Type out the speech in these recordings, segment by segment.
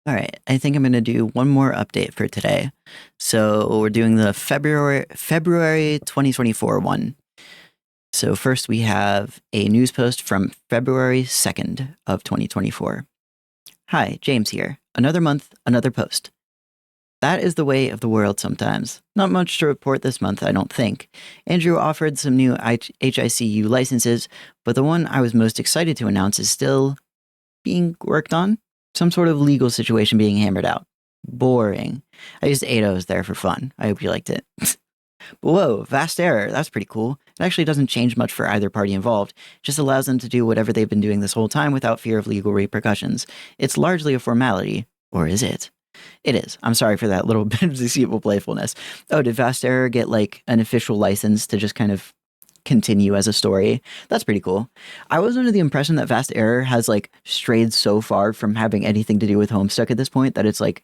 All right, I think I'm going to do one more update for today. So we're doing the February 2024 one. So first we have a news post from February 2nd of 2024. Hi, James here. Another month, another post. That is the way of the world sometimes. Not much to report this month, I don't think. Andrew offered some new HICU licenses, but the one I was most excited to announce is still being worked on. Some sort of legal situation being hammered out. Boring. I used 8 O's there for fun. I hope you liked it. But whoa, vast error. That's pretty cool. It actually doesn't change much for either party involved. It just allows them to do whatever they've been doing this whole time without fear of legal repercussions. It's largely a formality. Or is it? It is. I'm sorry for that little bit of deceitful playfulness. Oh, did Vast Error get like an official license to just kind of continue as a story? That's pretty cool. I was under the impression that Vast Error has like strayed so far from having anything to do with Homestuck at this point that it's like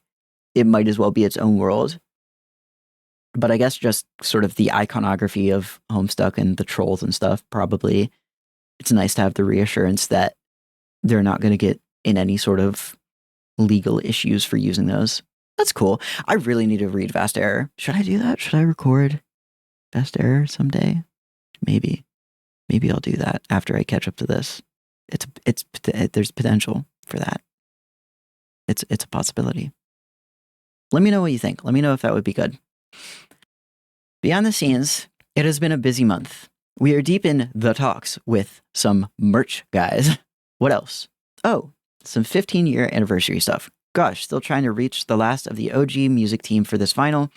it might as well be its own world. But I guess just sort of the iconography of Homestuck and the trolls and stuff, probably it's nice to have the reassurance that they're not going to get in any sort of legal issues for using those. That's cool. I really need to read Vast Error. Should I do that? Should I record Vast Error someday? Maybe I'll do that after I catch up to this. There's potential for that. It's a possibility. Let me know what you think. Let me know if that would be good. Beyond the scenes, it has been a busy month. We are deep in the talks with some merch guys. What else? Oh, some 15-year anniversary stuff. Gosh, still trying to reach the last of the OG music team for this final.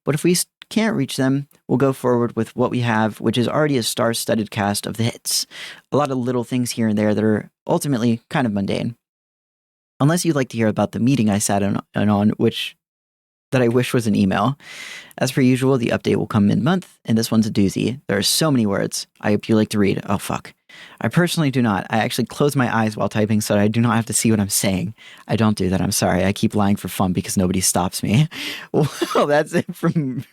But if we can't reach them, we'll go forward with what we have, which is already a star-studded cast of the hits. A lot of little things here and there that are ultimately kind of mundane. Unless you'd like to hear about the meeting I sat in on, which that I wish was an email. As per usual, the update will come mid-month, and this one's a doozy. There are so many words. I hope you like to read. Oh, fuck. I personally do not. I actually close my eyes while typing so I do not have to see what I'm saying. I don't do that. I'm sorry. I keep lying for fun because nobody stops me. Well, that's it from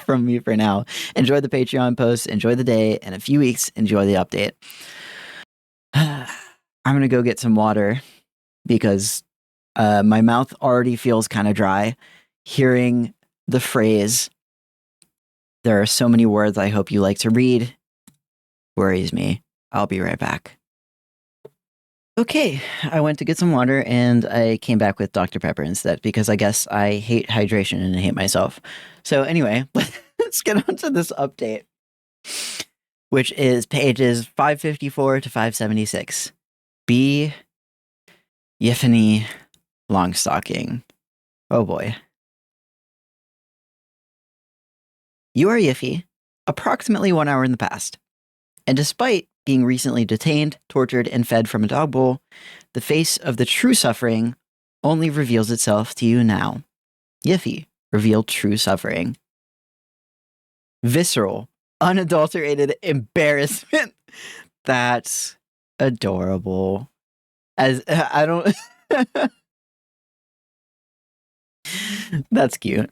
me for now. Enjoy the Patreon posts. Enjoy the day. In a few weeks, enjoy the update. I'm going to go get some water because my mouth already feels kind of dry. Hearing the phrase, there are so many words I hope you like to read, worries me. I'll be right back. Okay, I went to get some water and I came back with Dr. Pepper instead because I guess I hate hydration and I hate myself. So anyway, let's get on to this update, which is pages 554 to 576. B. Yiffany Longstocking. Oh boy. You are Yiffy, approximately 1 hour in the past. And despite being recently detained, tortured, and fed from a dog bowl, the face of the true suffering only reveals itself to you now. Yiffy revealed true suffering. Visceral, unadulterated embarrassment. That's adorable. As I don't... That's cute.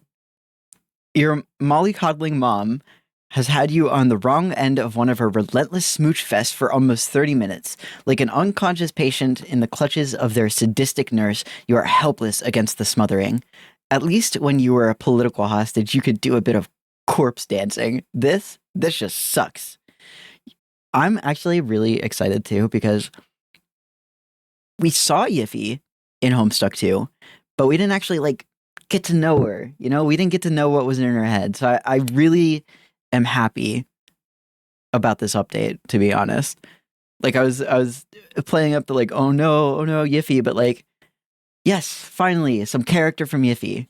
Your mollycoddling mom has had you on the wrong end of one of her relentless smooch fests for almost 30 minutes. Like an unconscious patient in the clutches of their sadistic nurse, you are helpless against the smothering. At least when you were a political hostage, you could do a bit of corpse dancing. This just sucks. I'm actually really excited too because we saw Yiffy in Homestuck 2, but we didn't actually get to know her. You know, we didn't get to know what was in her head. So I really am happy about this update, to be honest. Like I was playing up the oh no, Yiffy, but yes, finally, some character from Yiffy.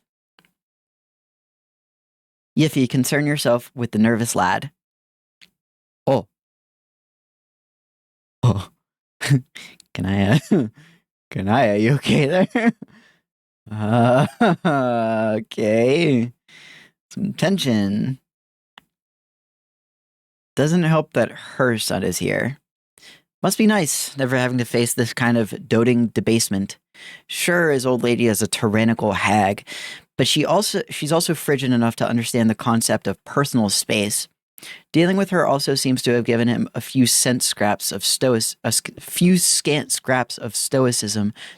Yiffy, concern yourself with the nervous lad. Oh. Can I, are you okay there? Okay. Some tension. Doesn't help that her son is here. Must be nice, never having to face this kind of doting debasement. Sure, his old lady is a tyrannical hag, but she's also frigid enough to understand the concept of personal space. Dealing with her also seems to have given him a few scant scraps of stoicism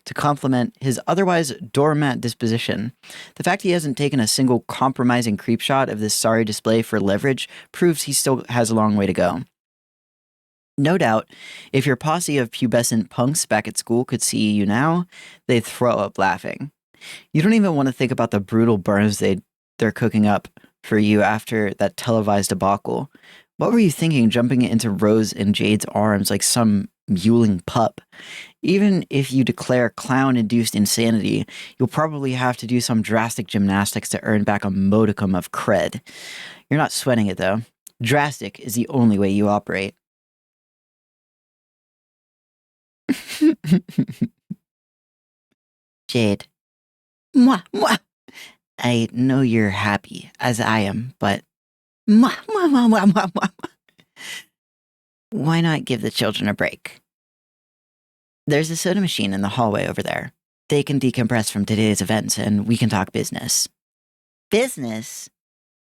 to complement his otherwise doormat disposition. The fact he hasn't taken a single compromising creep shot of this sorry display for leverage proves he still has a long way to go. No doubt, if your posse of pubescent punks back at school could see you now, they'd throw up laughing. You don't even want to think about the brutal burns they're cooking up for you after that televised debacle. What were you thinking jumping into Rose and Jade's arms like some mewling pup? Even if you declare clown-induced insanity, you'll probably have to do some drastic gymnastics to earn back a modicum of cred. You're not sweating it, though. Drastic is the only way you operate. Jade. Mwah, mwah. I know you're happy, as I am, but mwah, mwah, mwah, mwah, mwah, mwah. Why not give the children a break? There's a soda machine in the hallway over there. They can decompress from today's events and we can talk business. Business?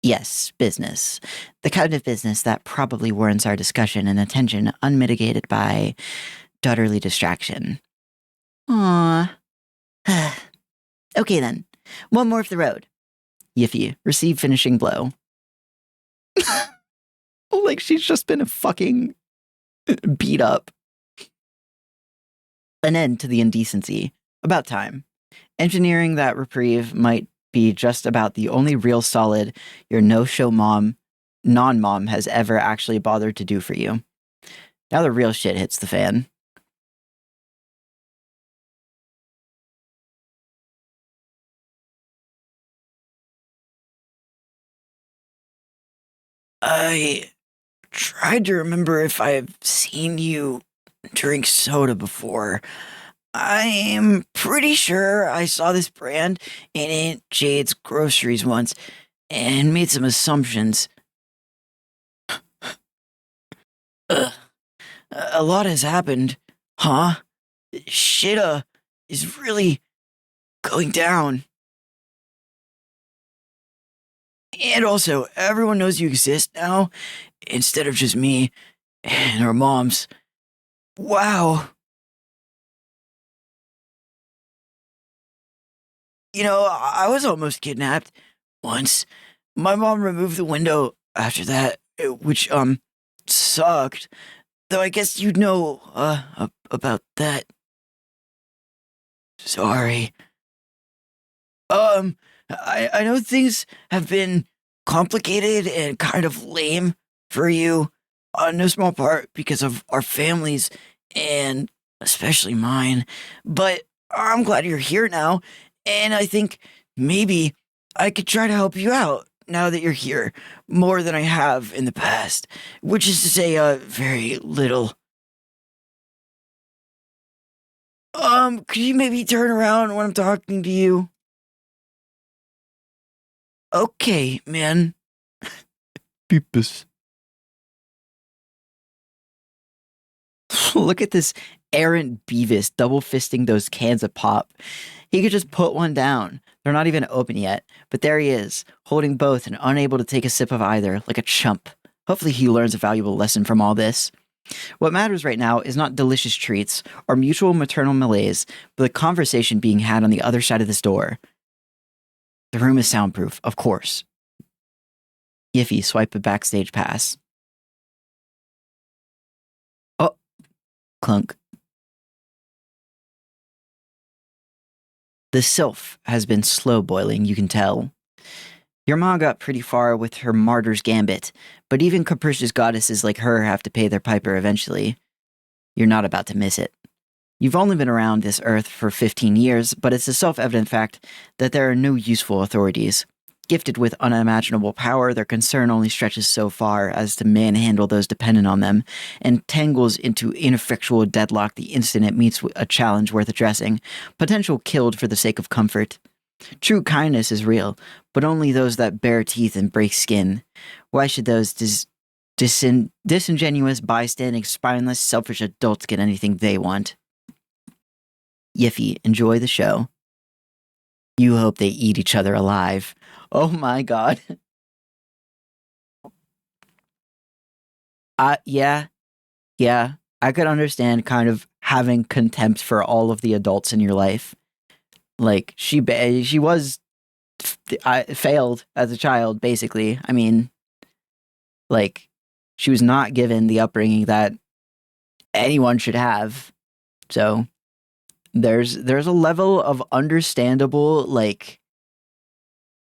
Yes, business. The kind of business that probably warrants our discussion and attention unmitigated by daughterly distraction. Aww. Okay then. One more for the road. Yiffy, receive finishing blow. Like she's just been fucking beat up. An end to the indecency. About time. Engineering that reprieve might be just about the only real solid your no-show non-mom has ever actually bothered to do for you. Now the real shit hits the fan. I tried to remember if I've seen you drink soda before. I'm pretty sure I saw this brand in Aunt Jade's groceries once and made some assumptions. A lot has happened, huh? Shit is really going down. And also, everyone knows you exist now, instead of just me and our moms. Wow. You know, I was almost kidnapped once. My mom removed the window after that, which, sucked. Though I guess you'd know, about that. Sorry. I know things have been complicated and kind of lame for you, no small part because of our families and especially mine. But I'm glad you're here now, and I think maybe I could try to help you out now that you're here more than I have in the past, which is to say, very little. Could you maybe turn around when I'm talking to you? Okay, man. Beepus. Look at this errant Beavis double fisting those cans of pop. He could just put one down. They're not even open yet, but there he is, holding both and unable to take a sip of either, like a chump. Hopefully he learns a valuable lesson from all this. What matters right now is not delicious treats or mutual maternal malaise, but the conversation being had on the other side of this door. The room is soundproof, of course. Yiffy swiped a backstage pass. Oh, clunk. The sylph has been slow boiling, you can tell. Your mom got pretty far with her martyr's gambit, but even capricious goddesses like her have to pay their piper eventually. You're not about to miss it. You've only been around this earth for 15 years, but it's a self-evident fact that there are no useful authorities. Gifted with unimaginable power, their concern only stretches so far as to manhandle those dependent on them, and tangles into ineffectual deadlock the instant it meets a challenge worth addressing, potential killed for the sake of comfort. True kindness is real, but only those that bare teeth and break skin. Why should those disingenuous, bystanding, spineless, selfish adults get anything they want? Yiffy, enjoy the show. You hope they eat each other alive. Oh my god. Yeah, yeah. I could understand kind of having contempt for all of the adults in your life. Like she was I failed as a child, basically. I mean, like she was not given the upbringing that anyone should have. So there's a level of understandable like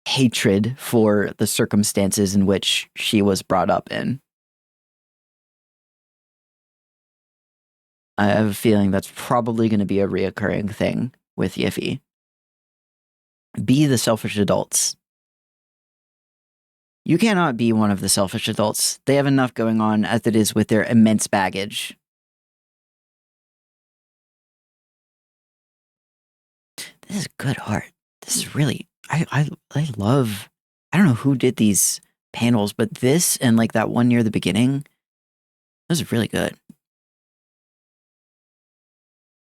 hatred for the circumstances in which she was brought up in. I have a feeling that's probably going to be a reoccurring thing with Yiffy. Be the selfish adults. You cannot be one of the selfish adults. They have enough going on as it is with their immense baggage. This is good art. This is really I love. I don't know who did these panels, but this and like that one near the beginning, this is really good.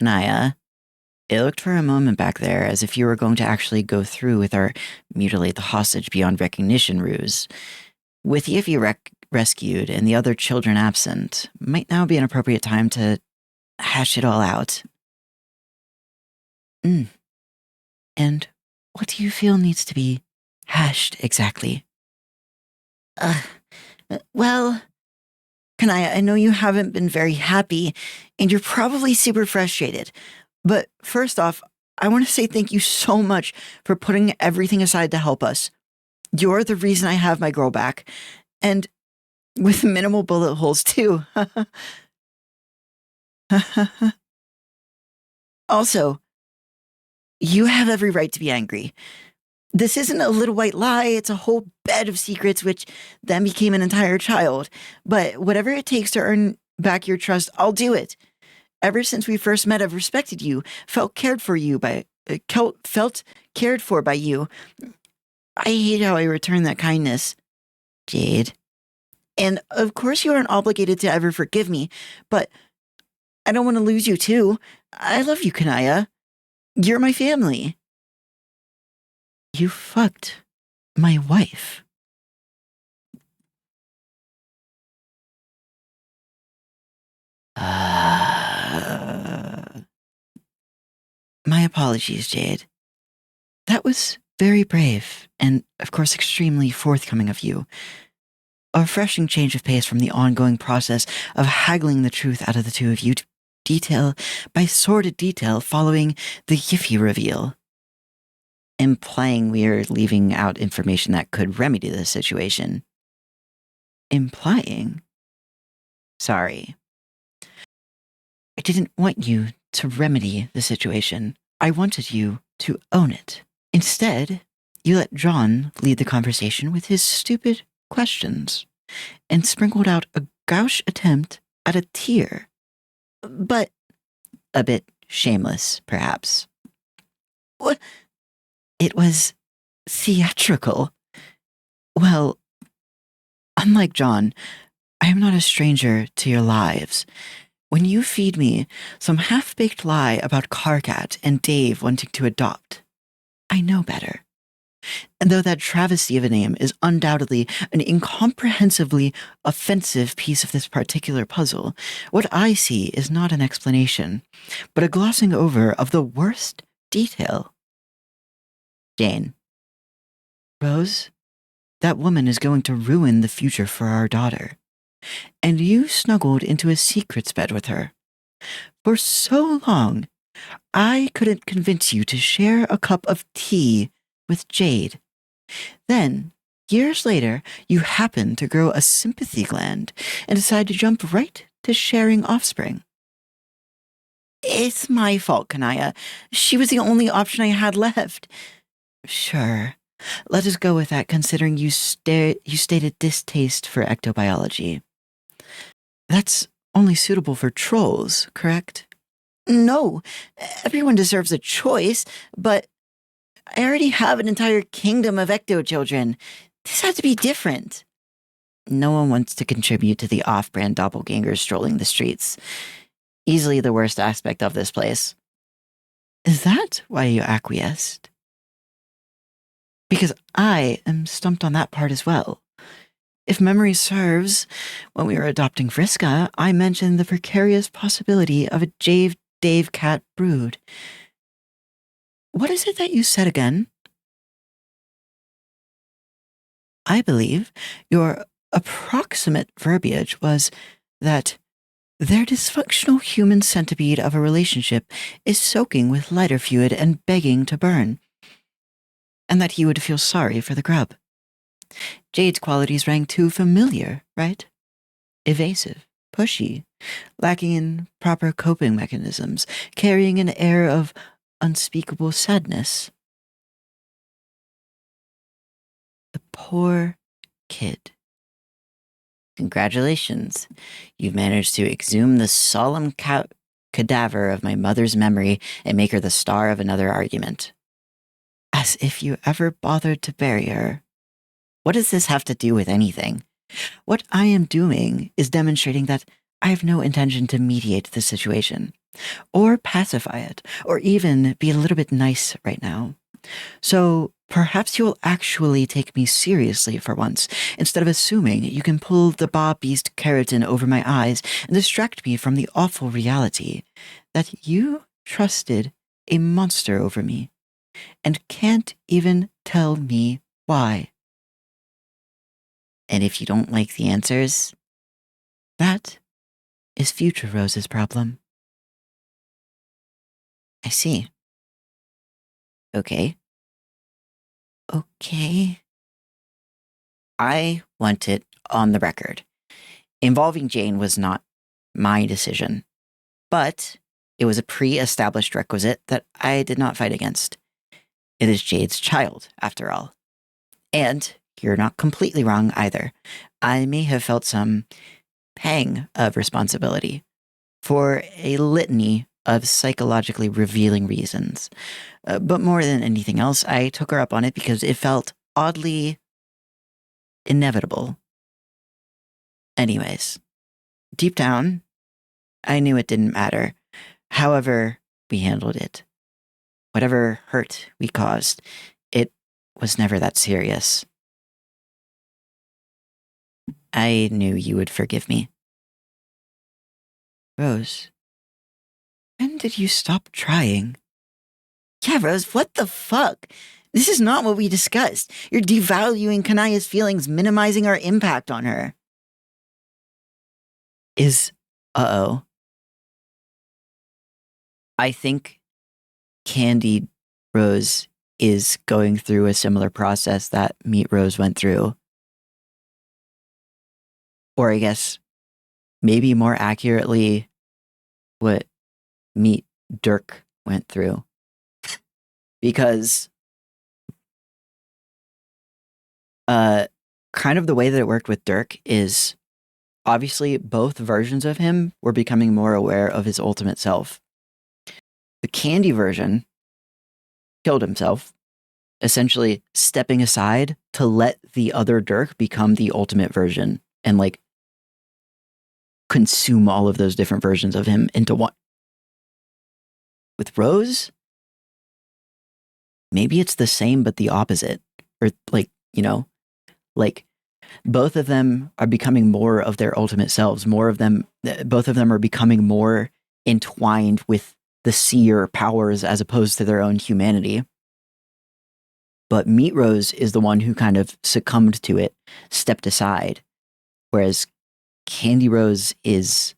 Naya, it looked for a moment back there as if you were going to actually go through with our mutilate the hostage beyond recognition ruse. With Yiffy rescued and the other children absent, might now be an appropriate time to hash it all out. And what do you feel needs to be hashed exactly? Well, Kanaya, I know you haven't been very happy, and you're probably super frustrated. But first off, I want to say thank you so much for putting everything aside to help us. You're the reason I have my girl back. And with minimal bullet holes, too. Also, you have every right to be angry. This isn't a little white lie, it's a whole bed of secrets which then became an entire child. But whatever it takes to earn back your trust, I'll do it. Ever since we first met, I've respected you, felt cared for by you. I hate how I return that kindness, Jade. And of course you aren't obligated to ever forgive me, but I don't want to lose you too. I love you, Kanaya. You're my family. You fucked my wife. My apologies, Jade. That was very brave, and of course extremely forthcoming of you. A refreshing change of pace from the ongoing process of haggling the truth out of the two of you, detail by sordid detail following the Yiffy reveal. Implying we're leaving out information that could remedy the situation. Implying? Sorry. I didn't want you to remedy the situation. I wanted you to own it. Instead, you let John lead the conversation with his stupid questions and sprinkled out a gauche attempt at a tear. But a bit shameless, perhaps. What? It was theatrical. Well, unlike John, I am not a stranger to your lives. When you feed me some half-baked lie about Karkat and Dave wanting to adopt, I know better. And though that travesty of a name is undoubtedly an incomprehensibly offensive piece of this particular puzzle, what I see is not an explanation, but a glossing over of the worst detail. Jane. Rose, that woman is going to ruin the future for our daughter. And you snuggled into a secrets bed with her. For so long, I couldn't convince you to share a cup of tea with Jade. Then, years later, you happen to grow a sympathy gland and decide to jump right to sharing offspring. It's my fault, Kanaya. She was the only option I had left. Sure. Let us go with that, considering you stated distaste for ectobiology. That's only suitable for trolls, correct? No, everyone deserves a choice, but I already have an entire kingdom of ecto children. This had to be different. No one wants to contribute to the off-brand doppelgangers strolling the streets. Easily the worst aspect of this place. Is that why you acquiesced? Because I am stumped on that part as well. If memory serves, when we were adopting Vriska, I mentioned the precarious possibility of a Dave cat brood. What is it that you said again? I believe your approximate verbiage was that their dysfunctional human centipede of a relationship is soaking with lighter fluid and begging to burn, and that he would feel sorry for the grub. Jade's qualities rang too familiar, right? Evasive, pushy, lacking in proper coping mechanisms, carrying an air of unspeakable sadness. The poor kid. Congratulations. You've managed to exhume the solemn cadaver of my mother's memory and make her the star of another argument. As if you ever bothered to bury her. What does this have to do with anything? What I am doing is demonstrating that I have no intention to mediate the situation, or pacify it, or even be a little bit nice right now. So perhaps you'll actually take me seriously for once, instead of assuming you can pull the Bob Beast keratin over my eyes and distract me from the awful reality that you trusted a monster over me, and can't even tell me why. And if you don't like the answers, that is future Rose's problem. I see. Okay. I want it on the record. Involving Jane was not my decision, but it was a pre-established requisite that I did not fight against. It is Jade's child, after all. And you're not completely wrong either. I may have felt some pang of responsibility for a litany of psychologically revealing reasons. But more than anything else, I took her up on it because it felt oddly inevitable. Anyways, deep down, I knew it didn't matter. However we handled it, whatever hurt we caused, it was never that serious. I knew you would forgive me. Rose, when did you stop trying? Yeah, Rose, what the fuck? This is not what we discussed. You're devaluing Kanaya's feelings, minimizing our impact on her. Uh-oh. I think Candy Rose is going through a similar process that Meat Rose went through. Or I guess, maybe more accurately, what Meat Dirk went through. Because kind of the way that it worked with Dirk is obviously both versions of him were becoming more aware of his ultimate self. The Candy version killed himself, essentially stepping aside to let the other Dirk become the ultimate version and like consume all of those different versions of him into one. With Rose, maybe it's the same but the opposite. Or like, you know, like both of them are becoming more of their ultimate selves. Both of them are becoming more entwined with the seer powers as opposed to their own humanity. But Meat Rose is the one who kind of succumbed to it, stepped aside, whereas Candy Rose is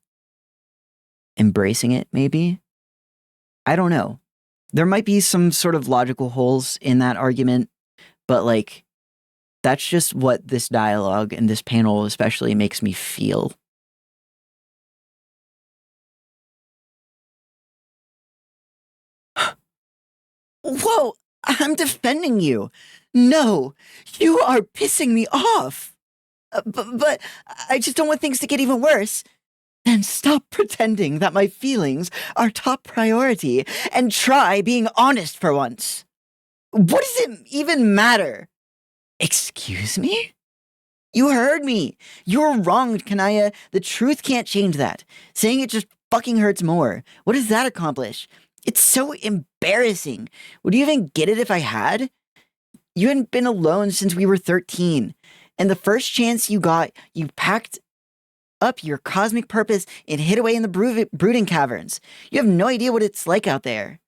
embracing it, maybe? I don't know. There might be some sort of logical holes in that argument, but like, that's just what this dialogue and this panel especially makes me feel. Whoa, I'm defending you. No, you are pissing me off. But I just don't want things to get even worse. Then stop pretending that my feelings are top priority and try being honest for once. What does it even matter? Excuse me? You heard me. You're wrong, Kanaya. The truth can't change that. Saying it just fucking hurts more. What does that accomplish? It's so embarrassing. Would you even get it if I had? You hadn't been alone since we were 13. And the first chance you got, you packed up your cosmic purpose and hid away in the brooding caverns. You have no idea what it's like out there.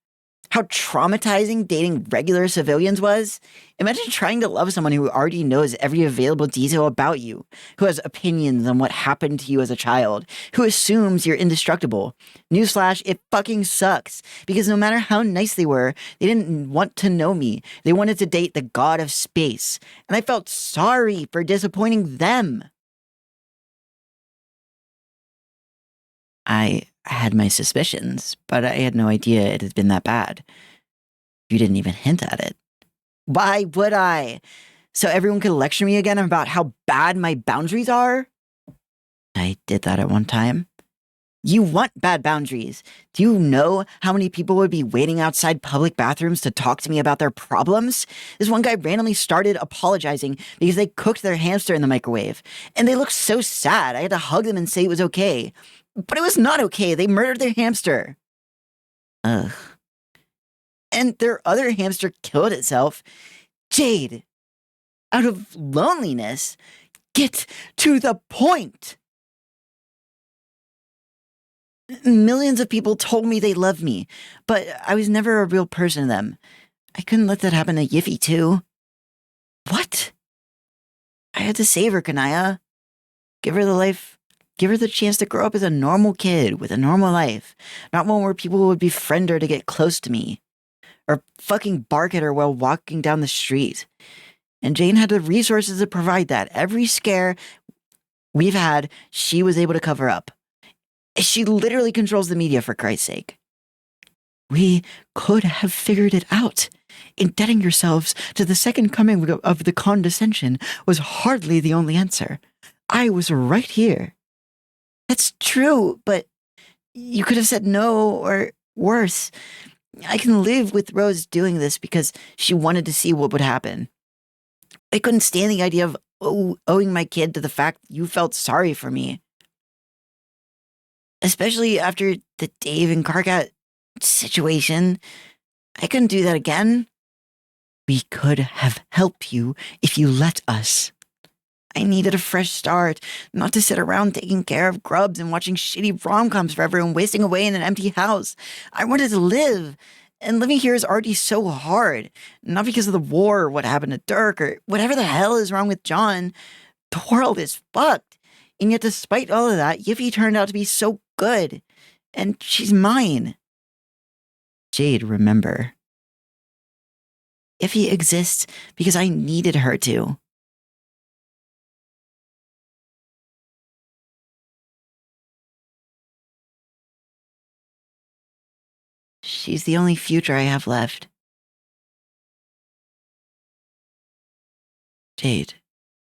How traumatizing dating regular civilians was. Imagine trying to love someone who already knows every available detail about you, who has opinions on what happened to you as a child, who assumes you're indestructible. Newsflash, it fucking sucks. Because no matter how nice they were, they didn't want to know me. They wanted to date the god of space. And I felt sorry for disappointing them. I had my suspicions, but I had no idea it had been that bad. You didn't even hint at it. Why would I? So everyone could lecture me again about how bad my boundaries are? I did that at one time. You want bad boundaries. Do you know how many people would be waiting outside public bathrooms to talk to me about their problems? This one guy randomly started apologizing because they cooked their hamster in the microwave. And they looked so sad. I had to hug them and say it was okay. But it was not okay. They murdered their hamster. Ugh. And their other hamster killed itself. Jade, out of loneliness, get to the point. Millions of people told me they loved me, but I was never a real person to them. I couldn't let that happen to Yiffy, too. What? I had to save her, Kanaya. Give her the chance to grow up as a normal kid with a normal life, not one where people would befriend her to get close to me, or fucking bark at her while walking down the street. And Jane had the resources to provide that. Every scare we've had, she was able to cover up. She literally controls the media, for Christ's sake. We could have figured it out. Indebting yourselves to the second coming of the condescension was hardly the only answer. I was right here. That's true, but you could have said no, or worse. I can live with Rose doing this because she wanted to see what would happen. I couldn't stand the idea of owing my kid to the fact you felt sorry for me. Especially after the Dave and Karkat situation. I couldn't do that again. We could have helped you if you let us. I needed a fresh start, not to sit around taking care of grubs and watching shitty rom-coms forever and wasting away in an empty house. I wanted to live, and living here is already so hard. Not because of the war or what happened to Dirk or whatever the hell is wrong with John. The world is fucked. And yet despite all of that, Yiffy turned out to be so good. And she's mine. Jade, remember. Yiffy exists because I needed her to. She's the only future I have left. Jade,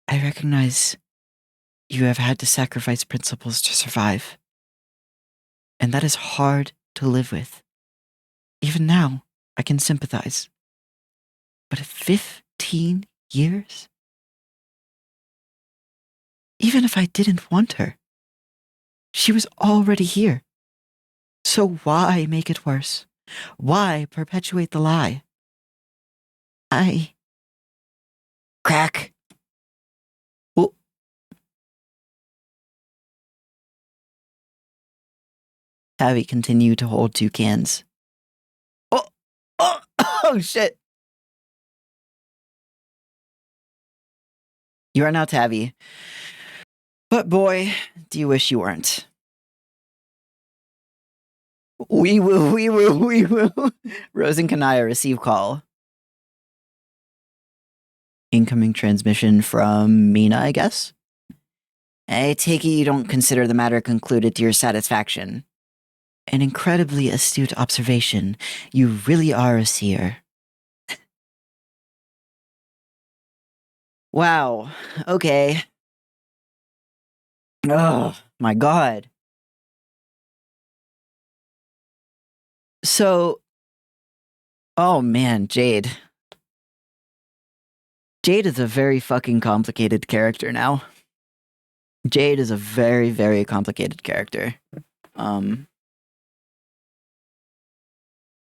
I recognize you have had to sacrifice principles to survive. And that is hard to live with. Even now, I can sympathize. But 15 years? Even if I didn't want her, she was already here. So why make it worse? Why perpetuate the lie? Crack. Oh. Tabby continued to hold 2 cans. Oh, shit. You are now Tabby. But boy, do you wish you weren't. We will. Rose and Kanaya receive call. Incoming transmission from Mina, I guess? I take it you don't consider the matter concluded to your satisfaction. An incredibly astute observation. You really are a seer. Wow. Okay. Oh, my God. So, oh man, Jade. Jade is a very fucking complicated character now. Jade is a very, very complicated character.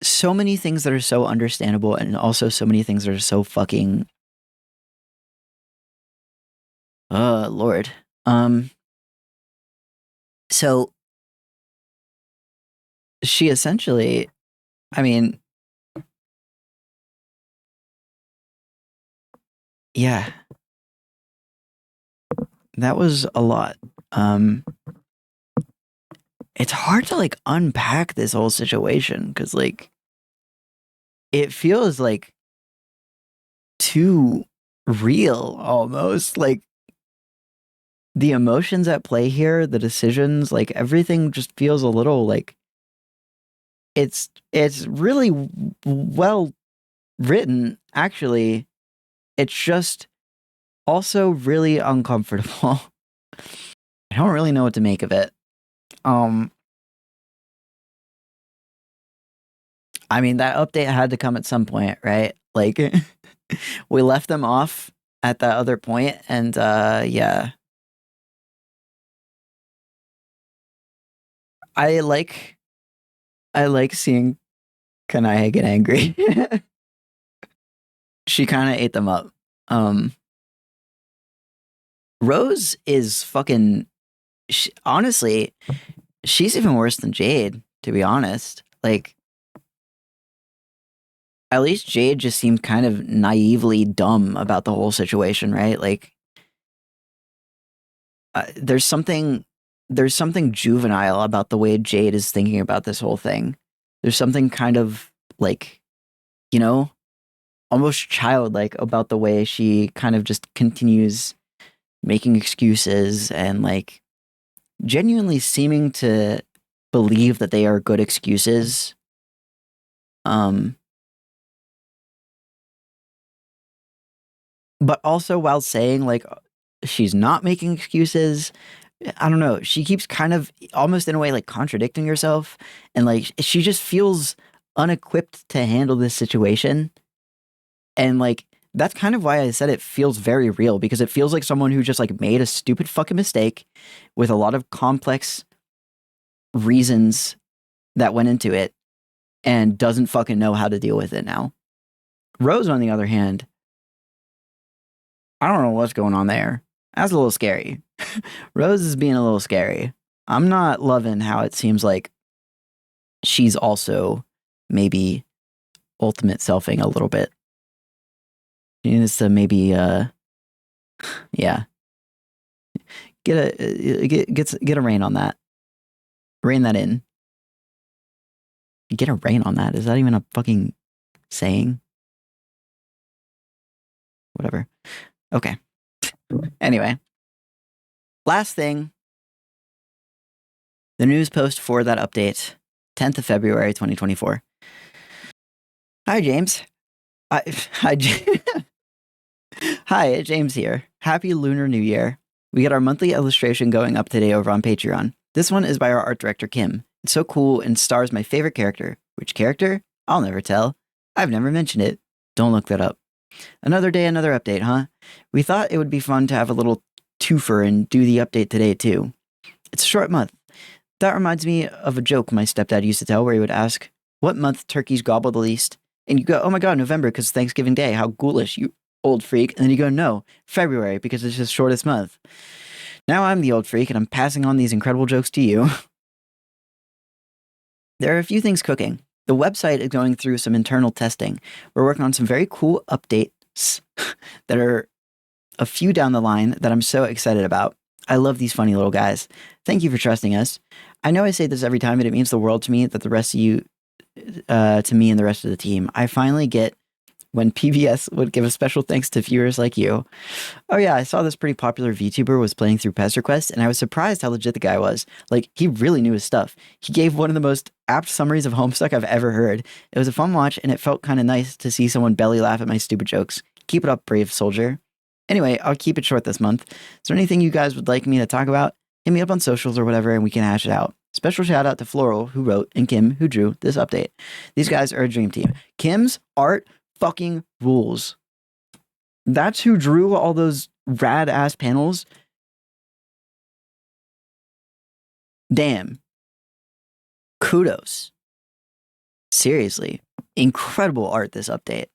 So many things that are so understandable, and also so many things that are so fucking Lord. Um, so she essentially, I mean, yeah, that was a lot. Um, it's hard to like unpack this whole situation because like it feels like too real almost. Like the emotions at play here, the decisions, like everything just feels a little like it's really well written actually. It's just also really uncomfortable. I don't really know what to make of it. Um I mean that update had to come at some point, right? Like we left them off at that other point and yeah. I like I like seeing Kanaya get angry. She kind of ate them up. Um Rose is fucking honestly, she's even worse than Jade, to be honest. Like at least Jade just seemed kind of naively dumb about the whole situation, right? Like there's something juvenile about the way Jade is thinking about this whole thing. There's something kind of like, you know, almost childlike about the way she kind of just continues making excuses and like genuinely seeming to believe that they are good excuses. Um but also while saying like she's not making excuses. I don't know. She keeps kind of almost in a way like contradicting herself and like she just feels unequipped to handle this situation. And like that's kind of why I said it feels very real because it feels like someone who just like made a stupid fucking mistake with a lot of complex reasons that went into it and doesn't fucking know how to deal with it now. Rose, on the other hand, I don't know what's going on there. That's a little scary. Rose is being a little scary. I'm not loving how it seems like she's also maybe ultimate selfing a little bit. She needs to maybe yeah. Get a rein on that. Rein that in. Get a rein on that. Is that even a fucking saying? Whatever. Okay. Anyway. Last thing. The news post for that update. 10th of February 2024. Hi James. Hi Hi, James here. Happy Lunar New Year. We get our monthly illustration going up today over on Patreon. This one is by our art director, Kim. It's so cool and stars my favorite character. Which character? I'll never tell. I've never mentioned it. Don't look that up. Another day, another update, huh? We thought it would be fun to have a little twofer and do the update today, too. It's a short month. That reminds me of a joke my stepdad used to tell where he would ask, what month turkeys gobble the least? And you go, oh my god, November, because Thanksgiving Day. How ghoulish, you old freak. And then you go, no, February, because it's the shortest month. Now I'm the old freak, and I'm passing on these incredible jokes to you. There are a few things cooking. The website is going through some internal testing. We're working on some very cool updates that are a few down the line that I'm so excited about. I love these funny little guys. Thank you for trusting us. I know I say this every time, but it means the world to me that the rest of you, to me and the rest of the team, I finally get when PBS would give a special thanks to viewers like you. Oh yeah, I saw this pretty popular VTuber was playing through Pest Request, and I was surprised how legit the guy was. Like, he really knew his stuff. He gave one of the most apt summaries of Homestuck I've ever heard. It was a fun watch, and it felt kind of nice to see someone belly laugh at my stupid jokes. Keep it up, brave soldier. Anyway, I'll keep it short this month. Is there anything you guys would like me to talk about? Hit me up on socials or whatever, and we can hash it out. Special shout out to Floral, who wrote, and Kim, who drew this update. These guys are a dream team. Kim's art fucking rules. That's who drew all those rad ass panels. Damn. Kudos. Seriously. Incredible art this update.